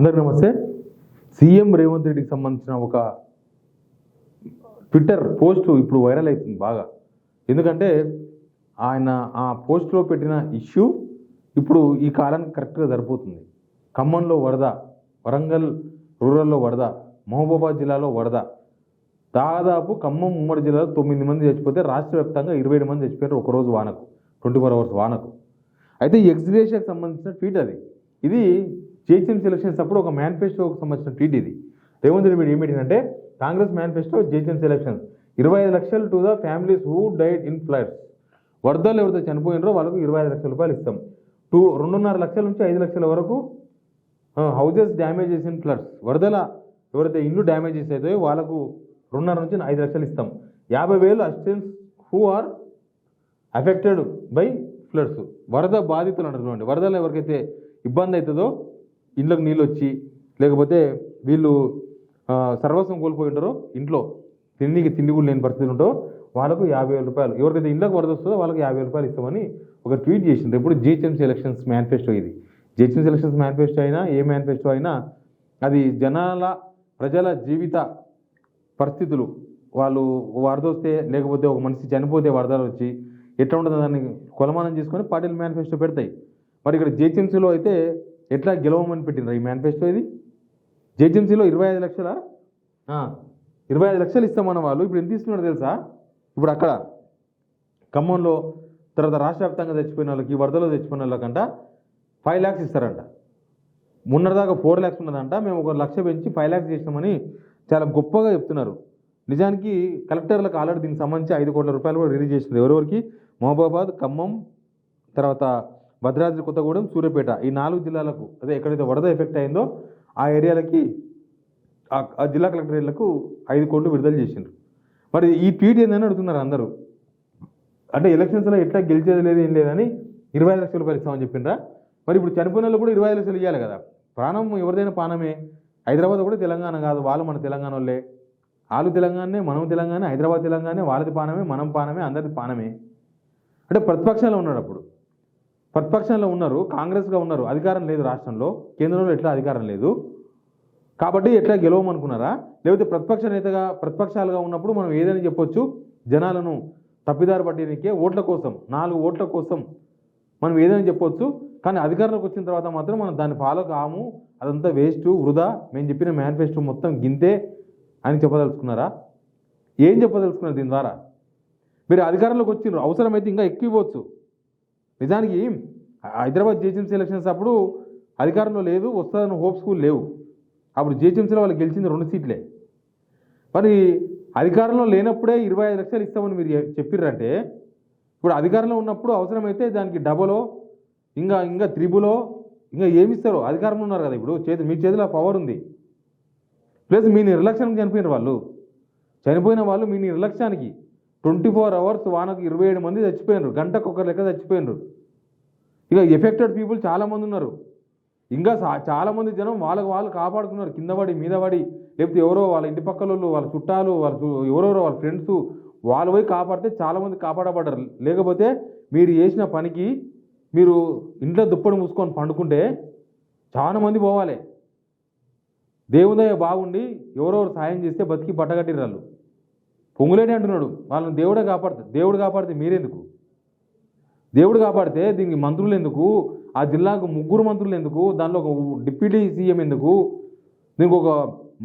అందరికీ నమస్తే. సీఎం రేవంత్ రెడ్డికి సంబంధించిన ఒక ట్విట్టర్ పోస్ట్ ఇప్పుడు వైరల్ అవుతుంది బాగా. ఎందుకంటే ఆయన ఆ పోస్ట్లో పెట్టిన ఇష్యూ ఇప్పుడు ఈ కాలానికి కరెక్ట్గా సరిపోతుంది. ఖమ్మంలో వరద, వరంగల్ రూరల్లో వరద, మహబూబాబాద్ జిల్లాలో వరద, దాదాపు ఖమ్మం ఉమ్మడి జిల్లాలో 9 మంది చచ్చిపోతే రాష్ట్ర వ్యాప్తంగా 27 మంది చచ్చిపోయారు ఒకరోజు వానకు, 24 అవర్స్ వానకు. అయితే ఈ ఎక్స్గ్రేషియాకి సంబంధించిన ట్వీట్ అది. ఇది జిహెచ్ఎంసీ ఎలక్షన్స్ అప్పుడు ఒక మేనిఫెస్టోకి సంబంధించిన ట్వీట్ ఇది. రేవంత్ రెడ్డి ఏం పెట్టిందంటే, కాంగ్రెస్ మేనిఫెస్టో జిహెచ్ఎంసీ ఎలక్షన్స్ 25 లక్షలు to the families who died in floods. వరదలు ఎవరైతే చనిపోయినారో వాళ్ళకు 25 లక్షల రూపాయలు ఇస్తాం. 2.5 లక్షల నుంచి 5 లక్షల వరకు హౌజెస్ డ్యామేజెస్ ఇన్ ఫ్లడ్స్, వరదల ఎవరైతే ఇల్లు డ్యామేజెస్ అవుతాయో వాళ్ళకు 2.5 నుంచి 5 లక్షలు ఇస్తాం. 50,000 assistance who are affected by floods, వరద బాధితులు అంటారు. వరదలు ఎవరికైతే ఇబ్బంది అవుతుందో, ఇంట్లోకి నీళ్ళు వచ్చి లేకపోతే వీళ్ళు సర్వస్వం కోల్పోయి ఉంటారో, ఇంట్లో తిండి కూడా లేని పరిస్థితులు ఉంటారో వాళ్ళకు 50,000 రూపాయలు, ఎవరికైతే ఇంట్లోకి వరద వస్తుందో వాళ్ళకి 50,000 రూపాయలు ఇస్తామని ఒక ట్వీట్ చేసింది. ఇప్పుడు జిహెచ్ఎంసీ ఎలక్షన్స్ మేనిఫెస్టో ఇది. జిహెచ్ఎంసీ ఎలక్షన్స్ మేనిఫెస్టో అయినా ఏ మేనిఫెస్టో అయినా అది ప్రజల జీవిత పరిస్థితులు, వాళ్ళు వరద వస్తే లేకపోతే ఒక మనిషి చనిపోతే వరదలు వచ్చి ఎట్లా ఉంటుందో దాన్ని కొలమానం చేసుకొని పార్టీలు మేనిఫెస్టో పెడతాయి. మరి ఇక్కడ జిహెచ్ఎంసీలో అయితే ఎట్లా గెలవమని పెట్టినారు ఈ మేనిఫెస్టో ఇది. జిహెచ్ఎంసీలో 25 లక్షలు ఇస్తామన్న వాళ్ళు ఇప్పుడు ఎంత ఇస్తున్నారు తెలుసా? ఇప్పుడు అక్కడ ఖమ్మంలో, తర్వాత రాష్ట్ర వ్యాప్తంగా చచ్చిపోయిన వాళ్ళకి, వరదలో చచ్చిపోయిన వాళ్ళకంట 5 lakhs ఇస్తారంట. మొన్నటిదాకా 4 lakhs ఉన్నదంట. మేము 1 లక్ష పెంచి 5 lakhs చేసినామని చాలా గొప్పగా చెప్తున్నారు. నిజానికి కలెక్టర్లకు ఆల్రెడీ దీనికి సంబంధించి 5 కోట్ల రూపాయలు కూడా రిలీజ్ చేసినారు. ఎవరెవరికి? మహబూబాబాద్, ఖమ్మం, తర్వాత భద్రాద్రి కొత్తగూడెం, సూర్యాపేట, ఈ 4 జిల్లాలకు, అదే ఎక్కడైతే వరద ఎఫెక్ట్ అయిందో ఆ ఏరియాలకి, ఆ జిల్లా కలెక్టరేట్లకు 5 కోట్లు విడుదల చేసిండ్రు. మరి ఈ ట్వీట్ ఏందని అడుగుతున్నారు అందరూ. అంటే ఎలక్షన్స్లో ఎట్లా గెలిచేది లేదు ఏం లేదని 25 లక్షల రూపాయలు ఇస్తామని చెప్పిండ్రా? మరి ఇప్పుడు చనిపోయిన వాళ్ళు కూడా 25 లక్షలు ఇవ్వాలి కదా. ప్రాణం ఎవరిదైనా పానమే. హైదరాబాద్ కూడా తెలంగాణ కాదు, వాళ్ళు మన తెలంగాణ వాళ్ళే. వాళ్ళు తెలంగాణనే, మనం తెలంగాణ, హైదరాబాద్ తెలంగాణ, వాళ్ళది పానమే, మనం పానమే, అందరిది పానమే. అంటే ప్రతిపక్షంలో ఉన్నాడు. అప్పుడు ప్రతిపక్షంలో ఉన్నారు, కాంగ్రెస్గా ఉన్నారు, అధికారం లేదు రాష్ట్రంలో, కేంద్రంలో ఎట్లా అధికారం లేదు కాబట్టి ఎట్లా గెలవమనుకున్నారా? లేకపోతే ప్రతిపక్ష నేతగా, ప్రతిపక్షాలుగా ఉన్నప్పుడు మనం ఏదైనా చెప్పొచ్చు, జనాలను తప్పిదారి పట్టడానికే, ఓట్ల కోసం, 4 ఓట్ల కోసం మనం ఏదైనా చెప్పొచ్చు. కానీ అధికారంలోకి వచ్చిన తర్వాత మాత్రం మనం దాన్ని ఫాలో కాము, అదంతా వేస్ట్, వృధా, మేము చెప్పిన మేనిఫెస్టో మొత్తం గింతే అని చెప్పదలుచుకున్నారా? ఏం చెప్పదలుచుకున్నారు దీని ద్వారా? మీరు అధికారంలోకి వచ్చిండ్రు, అవసరమైతే ఇంకా ఎక్కువ ఇవ్వచ్చు. నిజానికి హైదరాబాద్ జిహెచ్ఎంసీ ఎలక్షన్స్ అప్పుడు అధికారంలో లేదు, వస్తుందని హోప్స్ కూడా లేవు. అప్పుడు జిహెచ్ఎంసీలో వాళ్ళు గెలిచింది 2 సీట్లే. మరి అధికారంలో లేనప్పుడే 25 లక్షలు ఇస్తామని మీరు చెప్పిర్రంటే, ఇప్పుడు అధికారంలో ఉన్నప్పుడు అవసరమైతే దానికి డబలో, ఇంకా త్రిబులో, ఇంకా ఏమిస్తారో. అధికారంలో ఉన్నారు కదా, ఇప్పుడు మీ చేతిలో పవర్ ఉంది. ప్లస్ మీ నిర్లక్ష్యానికి చనిపోయిన వాళ్ళు మీ నిర్లక్ష్యానికి 24 అవర్స్ వానకు 27 మంది చచ్చిపోయినారు, గంటకు ఒకరు లెక్క చచ్చిపోయినారు. ఇక ఎఫెక్టెడ్ పీపుల్ చాలామంది ఉన్నారు. ఇంకా చాలామంది జనం వాళ్ళు కాపాడుకున్నారు, కింద పడి మీద పడి, లేకపోతే ఎవరో వాళ్ళ ఇంటి పక్కల వాళ్ళు, వాళ్ళ చుట్టాలు, ఎవరెవరో వాళ్ళ ఫ్రెండ్స్ వాళ్ళు పోయి కాపాడితే చాలామంది కాపాడబడ్డారు. లేకపోతే మీరు చేసిన పనికి మీరు ఇంట్లో దుప్పటి మూసుకొని పండుకుంటే చాలా మంది పోవాలి. దేవుదయ బాగుండి ఎవరెవరు సాయం చేస్తే బతికి పట్టగట్టిరు. వాళ్ళు పొంగులేని అంటున్నాడు, వాళ్ళని దేవుడు కాపాడితే మీరెందుకు? దేవుడు కాపాడితే దీనికి మంత్రులు ఎందుకు? ఆ జిల్లాకు 3 మంత్రులు ఎందుకు? దానిలో ఒక డిప్యూటీ సీఎం ఎందుకు? దీనికి ఒక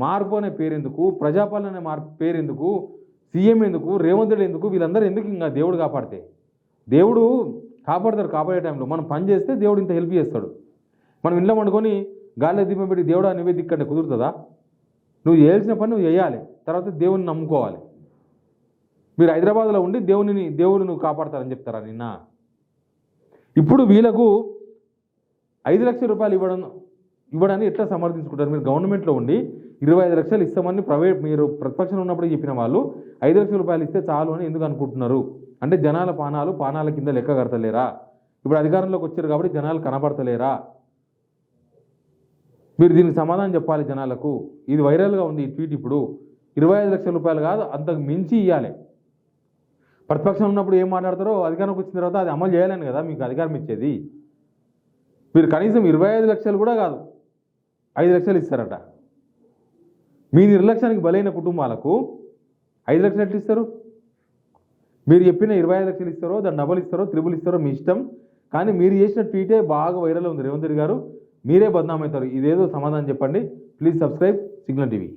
మార్పు అనే పేరు ఎందుకు? ప్రజాపాలన అనే పేరు ఎందుకు? సీఎం ఎందుకు? రేవంత్ రెడ్డి ఎందుకు? వీళ్ళందరూ ఎందుకు? ఇంకా దేవుడు కాపాడితే దేవుడు కాపాడతారు. కాపాడే టైంలో మనం పని చేస్తే దేవుడు ఇంత హెల్ప్ చేస్తాడు. మనం ఇంట్లో వండుకొని గాలిలో దీపం పెట్టి దేవుడు నువ్వే దిక్కంటే కుదురుతుందా? నువ్వు చేయాల్సిన పని నువ్వు చేయాలి, తర్వాత దేవుడిని నమ్ముకోవాలి. మీరు హైదరాబాద్లో ఉండి దేవుడు నువ్వు కాపాడతారని చెప్తారా నిన్న? ఇప్పుడు వీళ్ళకు 5 లక్షల రూపాయలు ఇవ్వడాన్ని ఎట్లా సమర్థించుకుంటారు? మీరు గవర్నమెంట్లో ఉండి 25 లక్షలు ఇస్తామని మీరు ప్రతిపక్షంలో ఉన్నప్పుడు చెప్పిన వాళ్ళు 5 లక్షల రూపాయలు ఇస్తే చాలు అని ఎందుకు అనుకుంటున్నారు? అంటే జనాల పానాల కింద లెక్క కడతలేరా? ఇప్పుడు అధికారంలోకి వచ్చారు కాబట్టి జనాలు కనబడతలేరా? మీరు దీనికి సమాధానం చెప్పాలి జనాలకు. ఇది వైరల్గా ఉంది ఈ ట్వీట్. ఇప్పుడు 25 లక్షల రూపాయలు కాదు, అంతకు మించి ఇవ్వాలి. ప్రతిపక్షం ఉన్నప్పుడు ఏం మాట్లాడతారో అధికారంలోకి వచ్చిన తర్వాత అది అమలు చేయాలని కదా మీకు అధికారం ఇచ్చేది. మీరు కనీసం 25 లక్షలు కూడా కాదు, 5 లక్షలు ఇస్తారట. మీ నిర్లక్ష్యానికి బలైన కుటుంబాలకు 5 లక్షలు ఎట్లు ఇస్తారు? మీరు చెప్పిన 25 లక్షలు ఇస్తారో, దాన్ని డబల్ ఇస్తారో, త్రిబుల్ ఇస్తారో మీ ఇష్టం. కానీ మీరు చేసిన ట్వీటే బాగా వైరల్ ఉంది రేవంత్ రెడ్డి గారు. మీరే బద్నామవుతారు. ఇదేదో సమాధానం చెప్పండి. Please subscribe signal TV.